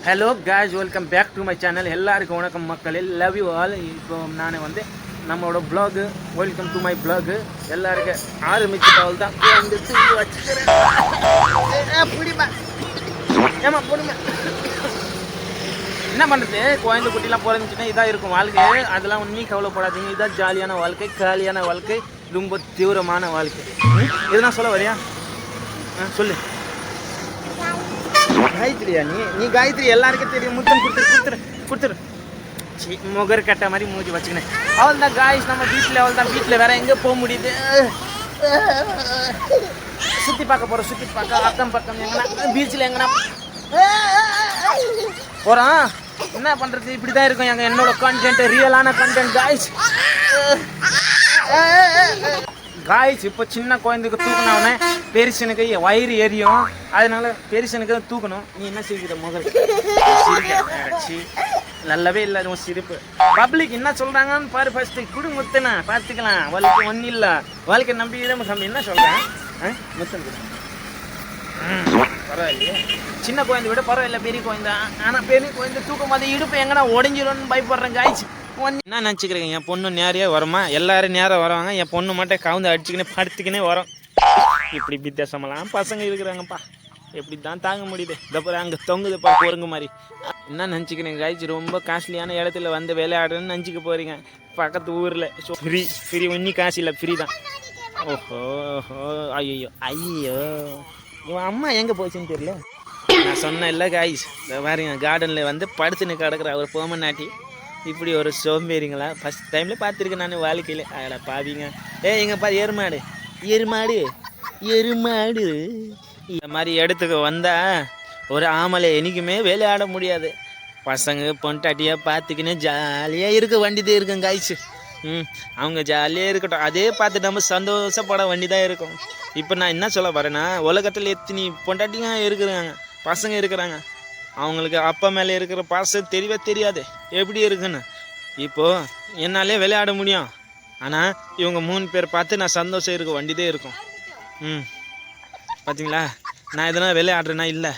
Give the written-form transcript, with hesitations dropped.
Hello guys, welcome back to my channel. எல்லாருக்கும் வணக்கம் மக்களே, லவ் யூ ஆல். இப்போ நான் வந்து நம்மளோட ப்ளாகு வெல்கம் டு மை ப்ளாகு எல்லாருக்கும் ஆரம்பிச்சுட்டால் தான் வந்து தூக்கி வச்சுக்கிறேன். ஏமா பிடிமா என்ன பண்ணுறது, குழந்தை குட்டிலாம் பிறந்துச்சுன்னா இதாக இருக்கும் வாழ்க்கை. அதெல்லாம் ஒன்றும் கவலைப்படாதீங்க. இதான் ஜாலியான வாழ்க்கை, காலியான வாழ்க்கை, ரொம்ப தீவிரமான வாழ்க்கை. எதுனா சொல்ல வரியா? சொல்லு. காயத்ரியா? நீ காயத்ரி எல்லாருக்கும் தெரியும். முத்தம் கொடுத்துரு முகர் கட்ட மாதிரி மூஞ்சி வச்சுக்கினேன். அவள் தான் காய்ஸ் நம்ம வீட்டில். அவள் தான் வீட்டில் வேற எங்கே போக முடியுது? சுற்றி பார்க்க அக்கம் பக்கம் எங்கன்னா பீச்சில் எங்கன்னா போகிறோம். என்ன பண்ணுறது, இப்படி தான் இருக்கும் என்னோட கண்டென்ட், ரியலான கண்டென்ட் காய்ஸ். இப்போ சின்ன குழந்தைக்கு தூக்கினவனே பெருசனுக்கு வயிறு எரியும். அதனால பெருசனுக்கு தான் தூக்கணும். நீ என்ன சிரிக்கிற முதல் நல்லாவே இல்லை உன் சிரிப்பு. பப்ளிக் என்ன சொல்கிறாங்கன்னு பாரு. ஃபர்ஸ்ட்டு குடு முத்துனா பார்த்துக்கலாம். வாழ்க்கை ஒன்றும் இல்லை, வாழ்க்கை நம்பி என்ன சொல்கிறேன். முத்தம் கொடு. பரவாயில்லையே, சின்ன குழந்தை விட பரவாயில்ல பெரிய குழந்தை. ஆனால் பெரிய குழந்தை தூக்கும் போது இடுப்பு எங்கன்னா உடஞ்சிடும்னு பயப்படுறேன் காய்ச்சி. என்ன நினச்சிக்கிறீங்க, என் பொண்ணு நேரையே வருமா? எல்லாரும் நேரம் வருவாங்க, என் பொண்ணு மட்டும் கவுந்து அடிச்சுக்கினே படுத்துக்கினே வரும். இப்படி வித்தியாசமெல்லாம் பசங்க இருக்கிறாங்கப்பா. எப்படி தான் தாங்க முடியுது? இதப்போ அங்கே தொங்குதுப்பா குரங்கு மாதிரி. என்ன நினச்சிக்கிறீங்க காய்ச்சி, ரொம்ப காஸ்ட்லியான இடத்துல வந்து விளையாடுறேன்னு நினச்சிக்க போகிறீங்க. பக்கத்து ஊரில் ஃப்ரீ ஒன்றும் காசு இல்லை, ஃப்ரீ தான். ஓஹோ ஐயோ இவன் அம்மா எங்கே போச்சுன்னு தெரியல. நான் சொன்னேன் இல்லை காய்ஸ், இந்த பாருங்க கார்டனில் வந்து படுத்துன்னு கிடக்குற ஒரு பொம்மநாட்டி. இப்படி ஒரு சோம்பேறிங்களா ஃபஸ்ட் டைமில் பார்த்துருக்கேன் நான் வாழ்க்கையில். அதில் பாதிங்க எங்கள் பாரு எருமாடு இந்த மாதிரி இடத்துக்கு வந்தால் ஒரு ஆமலை என்றைக்குமே விளையாட முடியாது. பசங்க பொண்டாட்டியாக பார்த்துக்கினே ஜாலியாக இருக்க வேண்டியதே இருக்கும் காய்ச்சி. அவங்க ஜாலியாக இருக்கட்டும், அதே பார்த்து நம்ம சந்தோஷப்பட வேண்டி தான் இருக்கும். இப்போ நான் என்ன சொல்ல வரேன்னா, உலகத்தில் எத்தனை பொண்டாட்டிங்க இருக்கிறாங்க, பசங்க இருக்கிறாங்க. அவங்களுக்கு அப்பா மேலே இருக்கிற பாசம் தெரியவே தெரியாது எப்படி இருக்குன்னு. இப்போது என்னாலே விளையாட முடியும், ஆனால் இவங்க 3 பேர் பார்த்து நான் சந்தோஷம் இருக்க வேண்டியதே இருக்கும். பார்த்தீங்களா, நான் எதனா விளையாடுறேன்னா இல்லை.